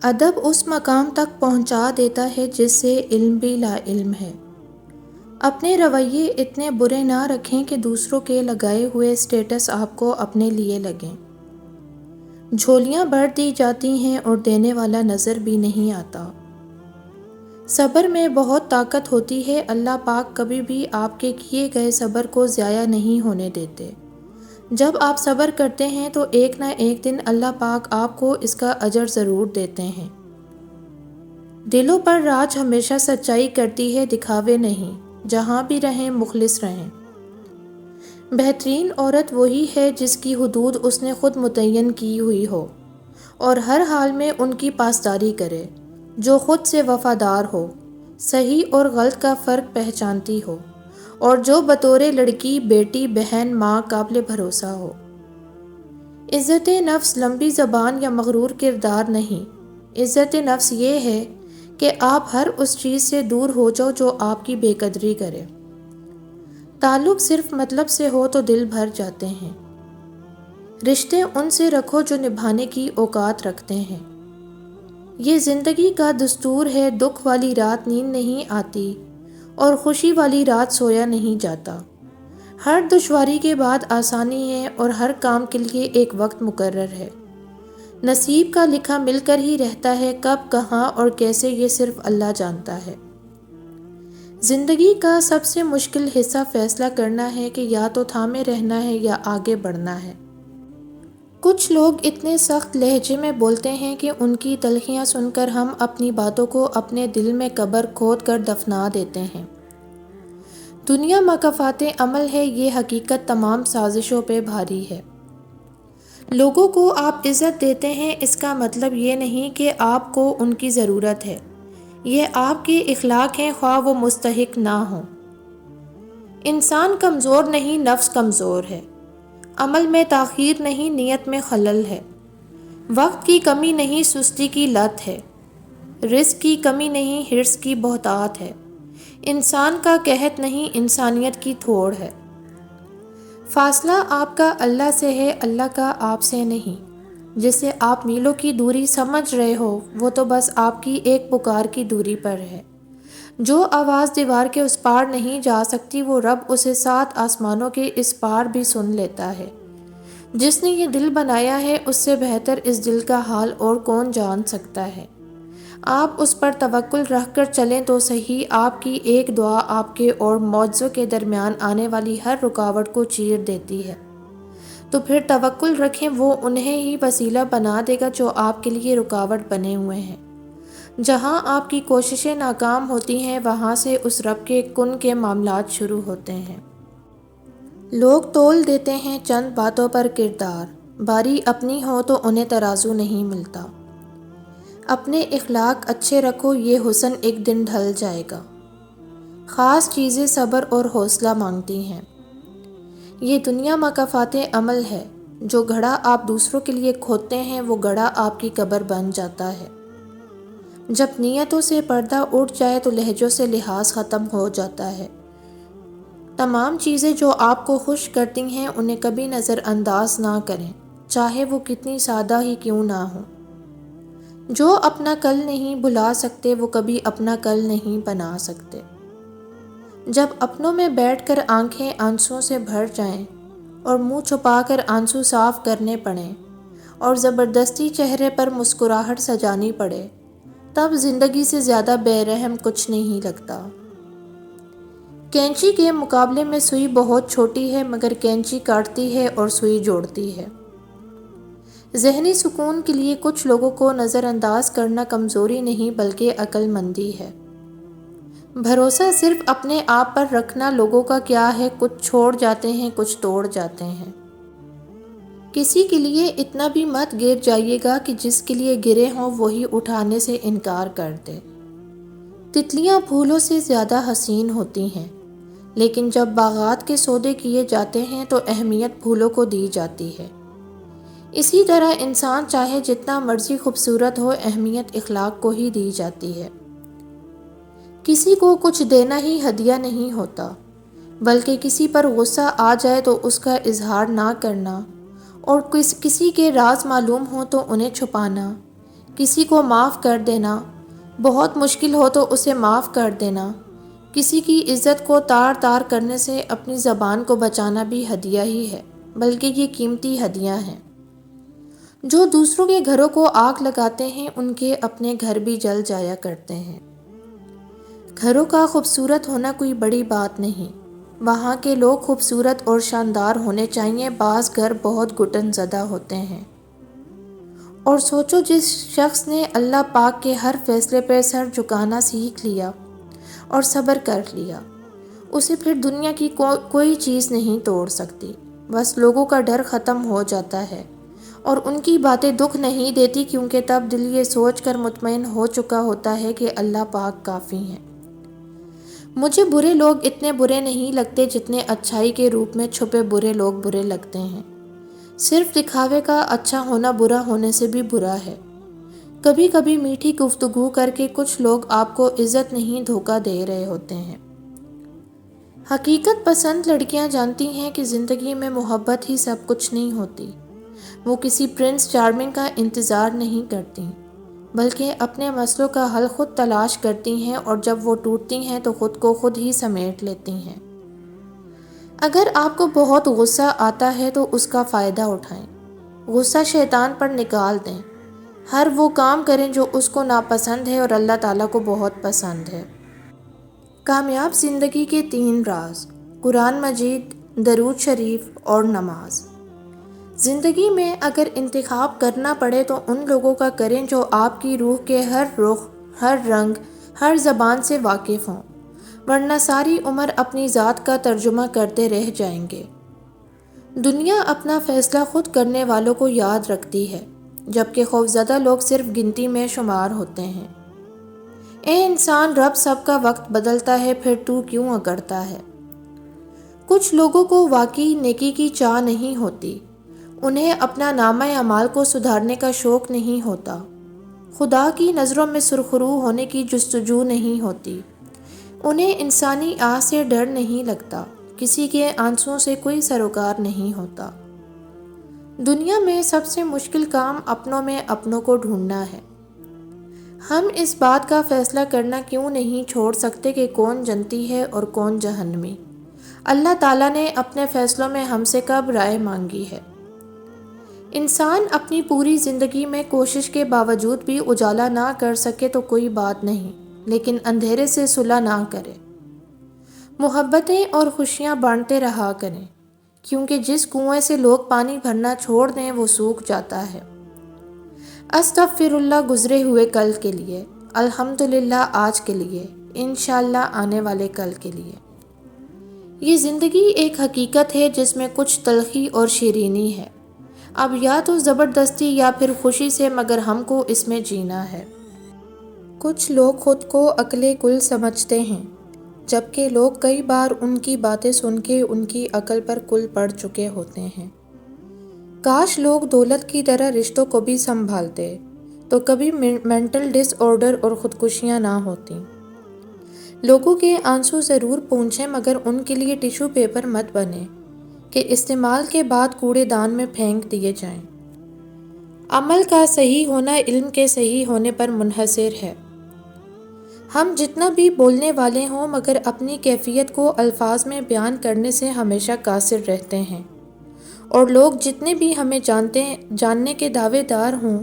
ادب اس مقام تک پہنچا دیتا ہے جس سے علم بھی لا علم ہے۔ اپنے رویے اتنے برے نہ رکھیں کہ دوسروں کے لگائے ہوئے سٹیٹس آپ کو اپنے لیے لگیں۔ جھولیاں بھر دی جاتی ہیں اور دینے والا نظر بھی نہیں آتا۔ صبر میں بہت طاقت ہوتی ہے، اللہ پاک کبھی بھی آپ کے کیے گئے صبر کو ضائع نہیں ہونے دیتے۔ جب آپ صبر کرتے ہیں تو ایک نہ ایک دن اللہ پاک آپ کو اس کا اجر ضرور دیتے ہیں۔ دلوں پر راج ہمیشہ سچائی کرتی ہے، دکھاوے نہیں۔ جہاں بھی رہیں مخلص رہیں۔ بہترین عورت وہی ہے جس کی حدود اس نے خود متعین کی ہوئی ہو اور ہر حال میں ان کی پاسداری کرے، جو خود سے وفادار ہو، صحیح اور غلط کا فرق پہچانتی ہو، اور جو بطور لڑکی، بیٹی، بہن، ماں قابل بھروسہ ہو۔ عزت نفس لمبی زبان یا مغرور کردار نہیں، عزت نفس یہ ہے کہ آپ ہر اس چیز سے دور ہو جاؤ جو آپ کی بے قدری کرے۔ تعلق صرف مطلب سے ہو تو دل بھر جاتے ہیں۔ رشتے ان سے رکھو جو نبھانے کی اوقات رکھتے ہیں۔ یہ زندگی کا دستور ہے، دکھ والی رات نیند نہیں آتی اور خوشی والی رات سویا نہیں جاتا۔ ہر دشواری کے بعد آسانی ہے اور ہر کام کے لیے ایک وقت مقرر ہے۔ نصیب کا لکھا مل کر ہی رہتا ہے، کب، کہاں اور کیسے یہ صرف اللہ جانتا ہے۔ زندگی کا سب سے مشکل حصہ فیصلہ کرنا ہے کہ یا تو تھامے رہنا ہے یا آگے بڑھنا ہے۔ کچھ لوگ اتنے سخت لہجے میں بولتے ہیں کہ ان کی تلخیاں سن کر ہم اپنی باتوں کو اپنے دل میں قبر کھود کر دفنا دیتے ہیں۔ دنیا مکافات عمل ہے، یہ حقیقت تمام سازشوں پہ بھاری ہے۔ لوگوں کو آپ عزت دیتے ہیں، اس کا مطلب یہ نہیں کہ آپ کو ان کی ضرورت ہے، یہ آپ کے اخلاق ہیں، خواہ وہ مستحق نہ ہوں۔ انسان کمزور نہیں، نفس کمزور ہے۔ عمل میں تاخیر نہیں، نیت میں خلل ہے۔ وقت کی کمی نہیں، سستی کی لت ہے۔ رزق کی کمی نہیں، حرص کی بہتات ہے۔ انسان کا قحط نہیں، انسانیت کی تھوڑ ہے۔ فاصلہ آپ کا اللہ سے ہے، اللہ کا آپ سے نہیں۔ جسے آپ میلوں کی دوری سمجھ رہے ہو، وہ تو بس آپ کی ایک پکار کی دوری پر ہے۔ جو آواز دیوار کے اس پار نہیں جا سکتی، وہ رب اسے 7 آسمانوں کے اس پار بھی سن لیتا ہے۔ جس نے یہ دل بنایا ہے، اس سے بہتر اس دل کا حال اور کون جان سکتا ہے۔ آپ اس پر توکل رکھ کر چلیں تو صحیح، آپ کی ایک دعا آپ کے اور معجزوں کے درمیان آنے والی ہر رکاوٹ کو چیر دیتی ہے۔ تو پھر توکل رکھیں، وہ انہیں ہی وسیلہ بنا دے گا جو آپ کے لیے رکاوٹ بنے ہوئے ہیں۔ جہاں آپ کی کوششیں ناکام ہوتی ہیں، وہاں سے اس رب کے کن کے معاملات شروع ہوتے ہیں۔ لوگ تول دیتے ہیں چند باتوں پر کردار، باری اپنی ہو تو انہیں ترازو نہیں ملتا۔ اپنے اخلاق اچھے رکھو، یہ حسن ایک دن ڈھل جائے گا۔ خاص چیزیں صبر اور حوصلہ مانگتی ہیں۔ یہ دنیا مکافات عمل ہے، جو گھڑا آپ دوسروں کے لیے کھودتے ہیں، وہ گڑھا آپ کی قبر بن جاتا ہے۔ جب نیتوں سے پردہ اٹھ جائے تو لہجوں سے لحاظ ختم ہو جاتا ہے۔ تمام چیزیں جو آپ کو خوش کرتی ہیں، انہیں کبھی نظر انداز نہ کریں، چاہے وہ کتنی سادہ ہی کیوں نہ ہو۔ جو اپنا کل نہیں بھلا سکتے، وہ کبھی اپنا کل نہیں بنا سکتے۔ جب اپنوں میں بیٹھ کر آنکھیں آنسوؤں سے بھر جائیں اور منہ چھپا کر آنسو صاف کرنے پڑیں اور زبردستی چہرے پر مسکراہٹ سجانی پڑے، تب زندگی سے زیادہ بے رحم کچھ نہیں لگتا۔ کینچی کے مقابلے میں سوئی بہت چھوٹی ہے، مگر کینچی کاٹتی ہے اور سوئی جوڑتی ہے۔ ذہنی سکون کے لیے کچھ لوگوں کو نظر انداز کرنا کمزوری نہیں بلکہ عقل مندی ہے۔ بھروسہ صرف اپنے آپ پر رکھنا لوگوں کا کیا ہے، کچھ چھوڑ جاتے ہیں، کچھ توڑ جاتے ہیں۔ کسی کے لیے اتنا بھی مت گر جائیے گا کہ جس کے لیے گرے ہوں وہی اٹھانے سے انکار کر دے۔ تتلیاں پھولوں سے زیادہ حسین ہوتی ہیں، لیکن جب باغات کے سودے کیے جاتے ہیں تو اہمیت پھولوں کو دی جاتی ہے۔ اسی طرح انسان چاہے جتنا مرضی خوبصورت ہو، اہمیت اخلاق کو ہی دی جاتی ہے۔ کسی کو کچھ دینا ہی ہدیہ نہیں ہوتا، بلکہ کسی پر غصہ آ جائے تو اس کا اظہار نہ کرنا، اور کسی کے راز معلوم ہو تو انہیں چھپانا، کسی کو معاف کر دینا، بہت مشکل ہو تو اسے معاف کر دینا، کسی کی عزت کو تار تار کرنے سے اپنی زبان کو بچانا بھی ہدیہ ہی ہے، بلکہ یہ قیمتی ہدیہ ہیں۔ جو دوسروں کے گھروں کو آگ لگاتے ہیں ان کے اپنے گھر بھی جل جایا کرتے ہیں۔ گھروں کا خوبصورت ہونا کوئی بڑی بات نہیں، وہاں کے لوگ خوبصورت اور شاندار ہونے چاہیے۔ بعض گھر بہت گھٹن زدہ ہوتے ہیں۔ اور سوچو، جس شخص نے اللہ پاک کے ہر فیصلے پر سر جھکانا سیکھ لیا اور صبر کر لیا، اسے پھر دنیا کی کوئی چیز نہیں توڑ سکتی۔ بس لوگوں کا ڈر ختم ہو جاتا ہے اور ان کی باتیں دکھ نہیں دیتی، کیونکہ تب دل یہ سوچ کر مطمئن ہو چکا ہوتا ہے کہ اللہ پاک کافی ہیں۔ مجھے برے لوگ اتنے برے نہیں لگتے جتنے اچھائی کے روپ میں چھپے برے لوگ برے لگتے ہیں۔ صرف دکھاوے کا اچھا ہونا برا ہونے سے بھی برا ہے۔ کبھی کبھی میٹھی گفتگو کر کے کچھ لوگ آپ کو عزت نہیں دھوکہ دے رہے ہوتے ہیں۔ حقیقت پسند لڑکیاں جانتی ہیں کہ زندگی میں محبت ہی سب کچھ نہیں ہوتی۔ وہ کسی پرنس چارمنگ کا انتظار نہیں کرتی، بلکہ اپنے مسئلوں کا حل خود تلاش کرتی ہیں، اور جب وہ ٹوٹتی ہیں تو خود کو خود ہی سمیٹ لیتی ہیں۔ اگر آپ کو بہت غصہ آتا ہے تو اس کا فائدہ اٹھائیں، غصہ شیطان پر نکال دیں، ہر وہ کام کریں جو اس کو ناپسند ہے اور اللہ تعالیٰ کو بہت پسند ہے۔ کامیاب زندگی کے 3 راز: قرآن مجید، درود شریف اور نماز۔ زندگی میں اگر انتخاب کرنا پڑے تو ان لوگوں کا کریں جو آپ کی روح کے ہر رخ، ہر رنگ، ہر زبان سے واقف ہوں، ورنہ ساری عمر اپنی ذات کا ترجمہ کرتے رہ جائیں گے۔ دنیا اپنا فیصلہ خود کرنے والوں کو یاد رکھتی ہے، جبکہ خوفزدہ لوگ صرف گنتی میں شمار ہوتے ہیں۔ اے انسان، رب سب کا وقت بدلتا ہے، پھر تو کیوں اکڑتا ہے؟ کچھ لوگوں کو واقعی نیکی کی چاہ نہیں ہوتی، انہیں اپنا نامہ اعمال کو سدھارنے کا شوق نہیں ہوتا، خدا کی نظروں میں سرخرو ہونے کی جستجو نہیں ہوتی، انہیں انسانی آہ سے ڈر نہیں لگتا، کسی کے آنسوؤں سے کوئی سروکار نہیں ہوتا۔ دنیا میں سب سے مشکل کام اپنوں میں اپنوں کو ڈھونڈنا ہے۔ ہم اس بات کا فیصلہ کرنا کیوں نہیں چھوڑ سکتے کہ کون جنتی ہے اور کون جہنمی؟ اللہ تعالیٰ نے اپنے فیصلوں میں ہم سے کب رائے مانگی ہے؟ انسان اپنی پوری زندگی میں کوشش کے باوجود بھی اجالا نہ کر سکے تو کوئی بات نہیں، لیکن اندھیرے سے صلح نہ کرے۔ محبتیں اور خوشیاں بانٹتے رہا کریں، کیونکہ جس کنویں سے لوگ پانی بھرنا چھوڑ دیں وہ سوکھ جاتا ہے۔ استغفر اللہ گزرے ہوئے کل کے لیے، الحمدللہ آج کے لیے، انشاءاللہ آنے والے کل کے لیے۔ یہ زندگی ایک حقیقت ہے جس میں کچھ تلخی اور شیرینی ہے، اب یا تو زبردستی یا پھر خوشی سے، مگر ہم کو اس میں جینا ہے۔ کچھ لوگ خود کو عقل کل سمجھتے ہیں، جبکہ لوگ کئی بار ان کی باتیں سن کے ان کی عقل پر کل پڑ چکے ہوتے ہیں۔ کاش لوگ دولت کی طرح رشتوں کو بھی سنبھالتے تو کبھی مینٹل ڈس آرڈر اور خودکشیاں نہ ہوتیں۔ لوگوں کے آنسو ضرور پہنچیں، مگر ان کے لیے ٹیشو پیپر مت بنیں کہ استعمال کے بعد کوڑے دان میں پھینک دیے جائیں۔ عمل کا صحیح ہونا علم کے صحیح ہونے پر منحصر ہے۔ ہم جتنا بھی بولنے والے ہوں، مگر اپنی کیفیت کو الفاظ میں بیان کرنے سے ہمیشہ قاصر رہتے ہیں، اور لوگ جتنے بھی ہمیں جاننے کے دعوے دار ہوں،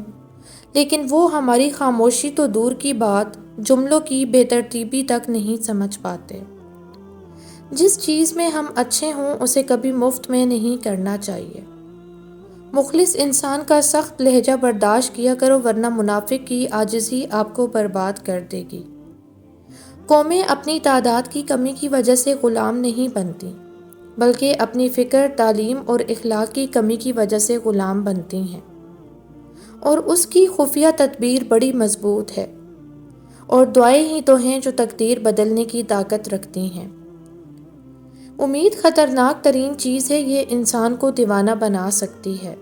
لیکن وہ ہماری خاموشی تو دور کی بات، جملوں کی بے ترتیبی تک نہیں سمجھ پاتے۔ جس چیز میں ہم اچھے ہوں اسے کبھی مفت میں نہیں کرنا چاہیے۔ مخلص انسان کا سخت لہجہ برداشت کیا کرو، ورنہ منافق کی عاجزی آپ کو برباد کر دے گی۔ قومیں اپنی تعداد کی کمی کی وجہ سے غلام نہیں بنتی، بلکہ اپنی فکر، تعلیم اور اخلاق کی کمی کی وجہ سے غلام بنتی ہیں، اور اس کی خفیہ تدبیر بڑی مضبوط ہے، اور دعائیں ہی تو ہیں جو تقدیر بدلنے کی طاقت رکھتی ہیں۔ امید خطرناک ترین چیز ہے، یہ انسان کو دیوانہ بنا سکتی ہے۔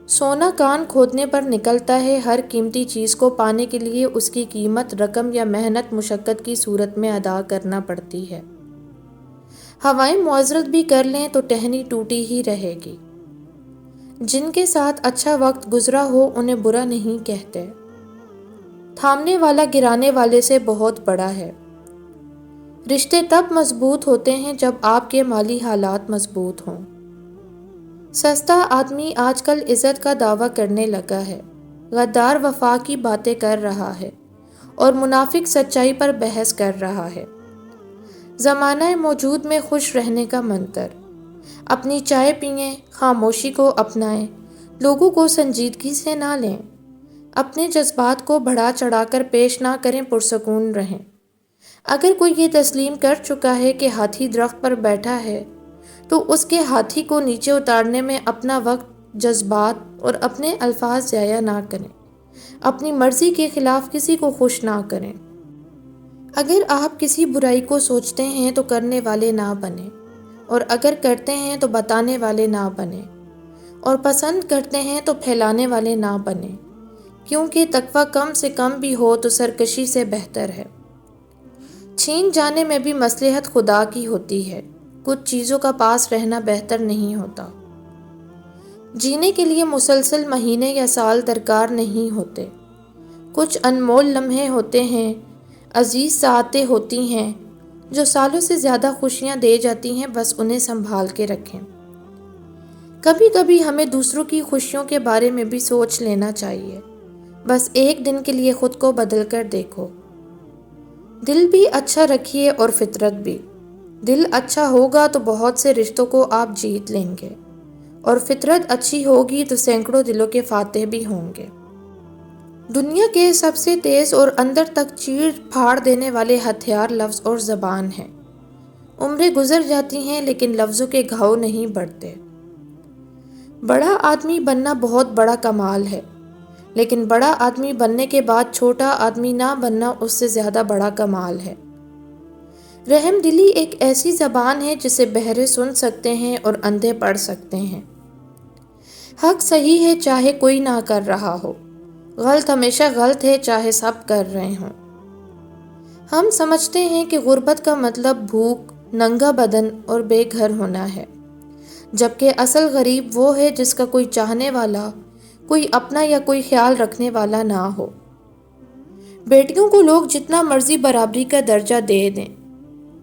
سونا کان کھودنے پر نکلتا ہے، ہر قیمتی چیز کو پانے کے لیے اس کی قیمت رقم یا محنت مشقت کی صورت میں ادا کرنا پڑتی ہے۔ ہوائیں معذرت بھی کر لیں تو ٹہنی ٹوٹی ہی رہے گی۔ جن کے ساتھ اچھا وقت گزرا ہو انہیں برا نہیں کہتے۔ تھامنے والا گرانے والے سے بہت بڑا ہے۔ رشتے تب مضبوط ہوتے ہیں جب آپ کے مالی حالات مضبوط ہوں۔ سستا آدمی آج کل عزت کا دعویٰ کرنے لگا ہے، غدار وفا کی باتیں کر رہا ہے اور منافق سچائی پر بحث کر رہا ہے۔ زمانہ موجود میں خوش رہنے کا منتر: اپنی چائے پئیں، خاموشی کو اپنائیں، لوگوں کو سنجیدگی سے نہ لیں، اپنے جذبات کو بڑھا چڑھا کر پیش نہ کریں، پرسکون رہیں۔ اگر کوئی یہ تسلیم کر چکا ہے کہ ہاتھی درخت پر بیٹھا ہے تو اس کے ہاتھی کو نیچے اتارنے میں اپنا وقت، جذبات اور اپنے الفاظ ضائع نہ کریں۔ اپنی مرضی کے خلاف کسی کو خوش نہ کریں۔ اگر آپ کسی برائی کو سوچتے ہیں تو کرنے والے نہ بنیں، اور اگر کرتے ہیں تو بتانے والے نہ بنیں، اور پسند کرتے ہیں تو پھیلانے والے نہ بنیں، کیونکہ تقویٰ کم سے کم بھی ہو تو سرکشی سے بہتر ہے۔ چھین جانے میں بھی مصلحت خدا کی ہوتی ہے، کچھ چیزوں کا پاس رہنا بہتر نہیں ہوتا۔ جینے کے لیے مسلسل مہینے یا سال درکار نہیں ہوتے، کچھ انمول لمحے ہوتے ہیں، عزیز ساعتیں ہوتی ہیں جو سالوں سے زیادہ خوشیاں دے جاتی ہیں، بس انہیں سنبھال کے رکھیں۔ کبھی کبھی ہمیں دوسروں کی خوشیوں کے بارے میں بھی سوچ لینا چاہیے، بس ایک دن کے لیے خود کو بدل کر دیکھو۔ دل بھی اچھا رکھیے اور فطرت بھی۔ دل اچھا ہوگا تو بہت سے رشتوں کو آپ جیت لیں گے، اور فطرت اچھی ہوگی تو سینکڑوں دلوں کے فاتح بھی ہوں گے۔ دنیا کے سب سے تیز اور اندر تک چیر پھاڑ دینے والے ہتھیار لفظ اور زبان ہیں۔ عمریں گزر جاتی ہیں لیکن لفظوں کے گھاؤ نہیں بڑھتے۔ بڑا آدمی بننا بہت بڑا کمال ہے، لیکن بڑا آدمی بننے کے بعد چھوٹا آدمی نہ بننا اس سے زیادہ بڑا کمال ہے۔ رحم دلی ایک ایسی زبان ہے جسے بہرے سن سکتے ہیں اور اندھے پڑھ سکتے ہیں۔ حق صحیح ہے چاہے کوئی نہ کر رہا ہو، غلط ہمیشہ غلط ہے چاہے سب کر رہے ہوں۔ ہم سمجھتے ہیں کہ غربت کا مطلب بھوک، ننگا بدن اور بے گھر ہونا ہے، جبکہ اصل غریب وہ ہے جس کا کوئی چاہنے والا، کوئی اپنا یا کوئی خیال رکھنے والا نہ ہو۔ بیٹیوں کو لوگ جتنا مرضی برابری کا درجہ دے دیں،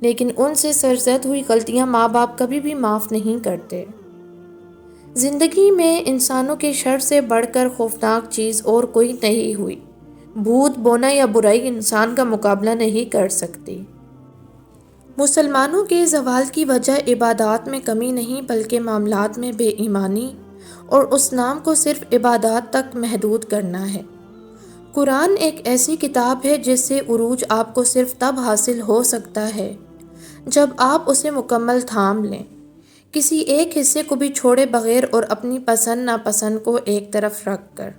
لیکن ان سے سرزد ہوئی غلطیاں ماں باپ کبھی بھی معاف نہیں کرتے۔ زندگی میں انسانوں کے شر سے بڑھ کر خوفناک چیز اور کوئی نہیں ہوئی۔ بھوت بونا یا برائی انسان کا مقابلہ نہیں کر سکتی۔ مسلمانوں کے زوال کی وجہ عبادات میں کمی نہیں بلکہ معاملات میں بے ایمانی اور اس نام کو صرف عبادات تک محدود کرنا ہے۔ قرآن ایک ایسی کتاب ہے جس سے عروج آپ کو صرف تب حاصل ہو سکتا ہے جب آپ اسے مکمل تھام لیں، کسی ایک حصے کو بھی چھوڑے بغیر اور اپنی پسند ناپسند کو ایک طرف رکھ کر۔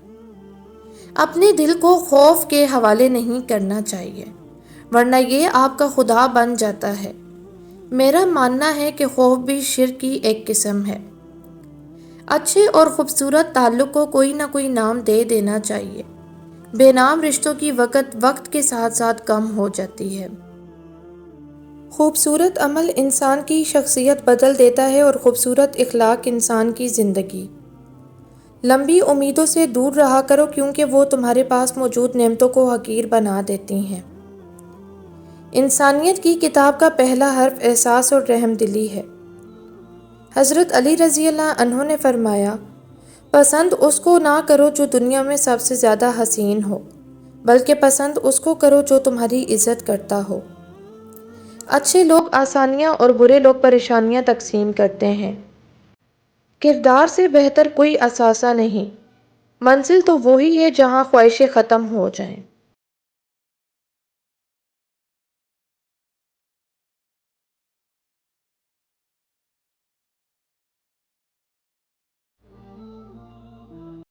اپنے دل کو خوف کے حوالے نہیں کرنا چاہیے، ورنہ یہ آپ کا خدا بن جاتا ہے۔ میرا ماننا ہے کہ خوف بھی شرک کی ایک قسم ہے۔ اچھے اور خوبصورت تعلق کو کوئی نہ کوئی نام دے دینا چاہیے۔ بے نام رشتوں کی وقت کے ساتھ ساتھ کم ہو جاتی ہے۔ خوبصورت عمل انسان کی شخصیت بدل دیتا ہے اور خوبصورت اخلاق انسان کی زندگی۔ لمبی امیدوں سے دور رہا کرو کیونکہ وہ تمہارے پاس موجود نعمتوں کو حقیر بنا دیتی ہیں۔ انسانیت کی کتاب کا پہلا حرف احساس اور رحم دلی ہے۔ حضرت علی رضی اللہ عنہ نے فرمایا، پسند اس کو نہ کرو جو دنیا میں سب سے زیادہ حسین ہو، بلکہ پسند اس کو کرو جو تمہاری عزت کرتا ہو۔ اچھے لوگ آسانیاں اور برے لوگ پریشانیاں تقسیم کرتے ہیں۔ کردار سے بہتر کوئی اثاثہ نہیں، منزل تو وہی ہے جہاں خواہشیں ختم ہو جائیں۔